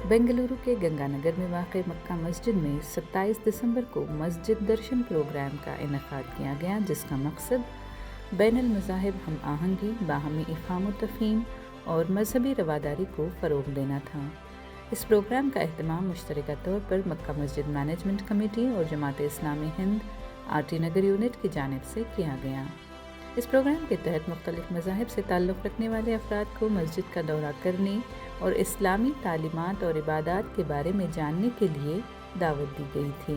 बेंगलुरु के गंगानगर में वाक़ मक्का मस्जिद में 27 दिसंबर को मस्जिद दर्शन प्रोग्राम का इनेकाद किया गया, जिसका मकसद बैनुल मज़ाहिब हम आहंगी, बाहमी इफ़हाम व तफ़हीम और मजहबी रवादारी को फ़रोग़ देना था। इस प्रोग्राम का अहतमाम मुश्तरका तौर पर मक्का मस्जिद मैनेजमेंट कमेटी और जमात इस्लामी हिंद आरटी नगर यूनिट की जानिब से किया गया। इस प्रोग्राम के तहत मुख्तलिफ मज़ाहिब से ताल्लुक़ रखने वाले अफराद को मस्जिद का दौरा करने और इस्लामी तालीमात और इबादात के बारे में जानने के लिए दावत दी गई थी।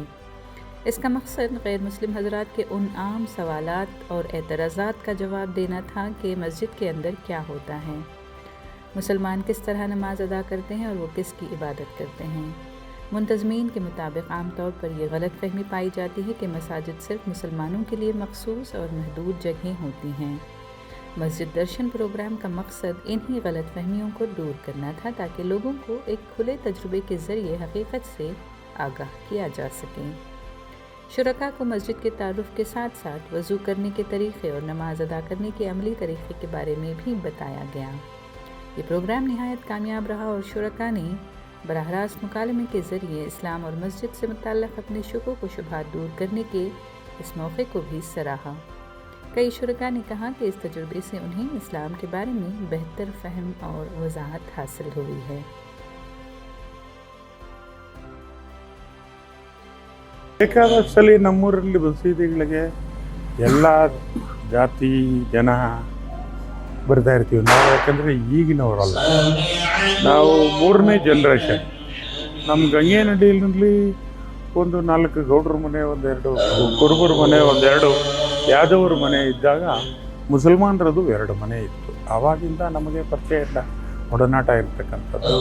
इसका मकसद गैर मुस्लिम हज़रात के उन आम सवालात और एतराज़ात का जवाब देना था कि मस्जिद के अंदर क्या होता है, मुसलमान किस तरह नमाज अदा करते हैं और वो किसकी इबादत करते हैं। मुंतज़मीन के मुताबिक आम तौर पर यह गलत फहमी पाई जाती है कि मसाजिद सिर्फ मुसलमानों के लिए मखसूस और महदूद जगहें होती हैं। मस्जिद दर्शन प्रोग्राम का मकसद इन्हीं गलत फहमियों को दूर करना था, ताकि लोगों को एक खुले तजुर्बे के ज़रिए हकीकत से आगाह किया जा सके। शुरका को मस्जिद के तारुफ़ के साथ साथ वज़ू करने के तरीक़े और नमाज अदा करने के अमली तरीक़े के बारे में भी बताया गया। ये प्रोग्राम नहायत कामयाब रहा और शुरका ने बराह रास्त मुकालमे के ज़रिए इस्लाम और मस्जिद से मुतल्लक़ अपने शुकूक व शुबहात दूर करने के इस मौके को भी सराहा। कई शुरका ने कहा कि इस तजुर्बे से उन्हें इस्लाम के बारे में बेहतर फ़हम और वज़ाहत हासिल हुई है। ಬೇಕಾದಷ್ಟಲ್ಲಿ ನಮ್ಮೂರಲ್ಲಿ ಮಸೀದಿಗಳಿಗೆ ಎಲ್ಲ ಜಾತಿ ಜನ ಬರ್ತಾ ಇರ್ತೀವಿ ನಾವು, ಯಾಕಂದರೆ ಈಗಿನವರಲ್ಲ, ನಾವು 3ನೇ ಜನ್ರೇಷನ್. ನಮ್ಮ ಗಂಗೇನಹಳ್ಳಿಯಲ್ಲಿ ಒಂದು 4 ಗೌಡ್ರ ಮನೆ, 1-2 ಕುರುಬರ ಮನೆ, 1-2 ಯಾದವರ ಮನೆ ಇದ್ದಾಗ ಮುಸಲ್ಮಾನರದು 2 ಮನೆ ಇತ್ತು. ಆವಾಗಿಂದ ನಮಗೆ ಪರಿಚಯ ಇಲ್ಲ, ಒಡನಾಟ ಇರ್ತಕ್ಕಂಥದ್ದು.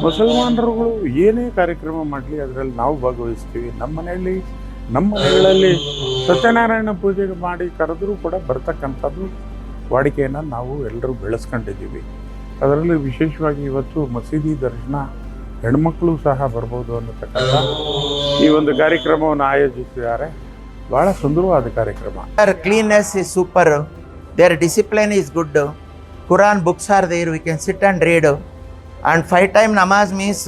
ಮುಸಲ್ಮಾನರುಗಳು ಏನೇ ಕಾರ್ಯಕ್ರಮ ಮಾಡಲಿ ಅದರಲ್ಲಿ ನಾವು ಭಾಗವಹಿಸ್ತೀವಿ. ನಮ್ಮ ಮನೆಗಳಲ್ಲಿ ಸತ್ಯನಾರಾಯಣ ಪೂಜೆ ಮಾಡಿ ಕರೆದರೂ ಕೂಡ ಬರ್ತಕ್ಕಂಥದ್ದು ವಾಡಿಕೆಯನ್ನು ನಾವು ಎಲ್ಲರೂ ಬೆಳೆಸ್ಕೊಂಡಿದ್ದೀವಿ. ಅದರಲ್ಲಿ ವಿಶೇಷವಾಗಿ ಇವತ್ತು ಮಸೀದಿ ದರ್ಶನ ಹೆಣ್ಮಕ್ಳು ಸಹ ಬರ್ಬೋದು ಅನ್ನತಕ್ಕಂಥ ಈ ಒಂದು ಕಾರ್ಯಕ್ರಮವನ್ನು ಆಯೋಜಿಸಿದ್ದಾರೆ. ಬಹಳ ಸುಂದರವಾದ ಕಾರ್ಯಕ್ರಮ. Cleanliness is super, their discipline is good, Quran books are there, we can sit and read, and 5 time namaz means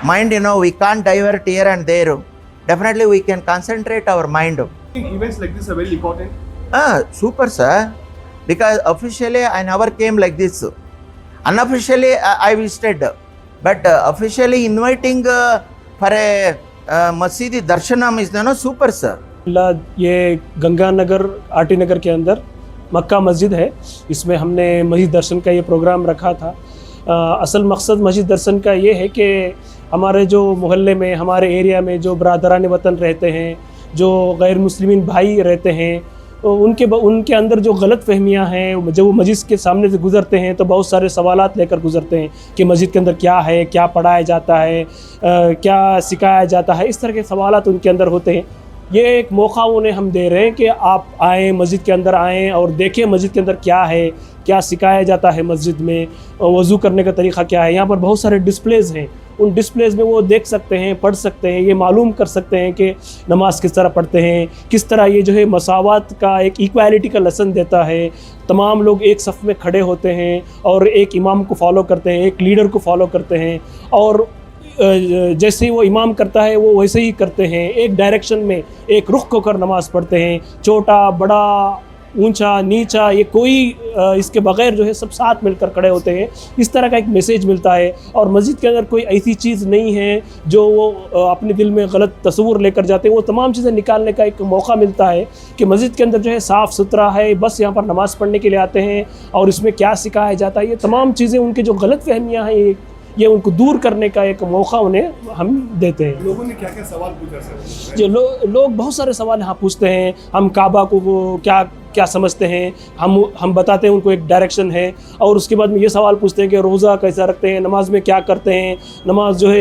mind, we can't divert here and there. Definitely we can concentrate our mind. Events like this are very important. Super sir, because officially I never came like this. Unofficially I visited, but officially inviting for a masjid darshanam is super sir. ये Ganganagar RT नगर के अंदर मक्का मस्जिद है, इसमें हमने मस्जिद दर्शन का ये प्रोग्राम रखा था। असल मकसद मस्जिद दर्शन का ये है कि हमारे जो मोहल्ले में, हमारे एरिया में जो बरादरान वतन रहते हैं, जो गैर मुस्लिमीन भाई रहते हैं, उनके अंदर जो गलत फहमियाँ हैं, जब वो मस्जिद के सामने से गुज़रते हैं तो बहुत सारे सवालात लेकर गुज़रते हैं कि मस्जिद के अंदर क्या है, क्या पढ़ाया जाता है, क्या सिखाया जाता है, इस तरह के सवालात उनके अंदर होते हैं। ये एक मौका उन्हें हम दे रहे हैं कि आप आएँ, मस्जिद के अंदर आएँ और देखें मस्जिद के अंदर क्या है, क्या सिखाया जाता है मस्जिद में, वज़ू करने का तरीक़ा क्या है। यहाँ पर बहुत सारे डिस्प्लेज़ हैं, उन डिस्प्लेज़ में वो देख सकते हैं, पढ़ सकते हैं, ये मालूम कर सकते हैं कि नमाज किस तरह पढ़ते हैं, किस तरह ये जो है मसावत का, एक इक्वालिटी का लेसन देता है। तमाम लोग एक सफ़ में खड़े होते हैं और एक इमाम को फॉलो करते हैं, एक लीडर को फॉलो करते हैं, और जैसे वो इमाम करता है वो वैसे ही करते हैं। एक डायरेक्शन में एक रुख होकर नमाज़ पढ़ते हैं, छोटा बड़ा ऊंचा नीचा, ये कोई इसके बग़ैर जो है सब साथ मिलकर खड़े होते हैं। इस तरह का एक मैसेज मिलता है। और मस्जिद के अंदर कोई ऐसी चीज़ नहीं है जो वो अपने दिल में गलत तस्वुर लेकर जाते हैं, वो तमाम चीज़ें निकालने का एक मौका मिलता है कि मस्जिद के अंदर जो है साफ़ सुथरा है, बस यहाँ पर नमाज़ पढ़ने के लिए आते हैं और इसमें क्या सिखाया जाता है, ये तमाम चीज़ें उनकी जो गलत फहमियाँ हैं ये उनको दूर करने का एक मौका उन्हें हम देते हैं। लोगों ने क्या क्या सवाल पूछा सर? जो लोग बहुत सारे सवाल यहाँ पूछते हैं। हम काबा को क्या समझते हैं, हम बताते हैं, उनको एक डायरेक्शन है। और उसके बाद में ये सवाल पूछते हैं कि रोज़ा कैसा रखते हैं, नमाज में क्या करते हैं, नमाज जो है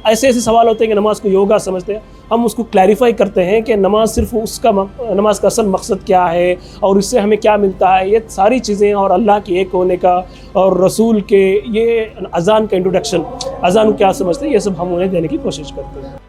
ऐसे सवाल होते हैं कि नमाज को योगा समझते हैं। हम उसको क्लैरिफाई करते हैं कि नमाज सिर्फ नमाज का असल मकसद क्या है और इससे हमें क्या मिलता है, ये सारी चीज़ें, और अल्लाह के एक होने का और रसूल के, ये अज़ान का इंट्रोडक्शन, अज़ान क्या समझते हैं, ये सब हम उन्हें देने की कोशिश करते हैं।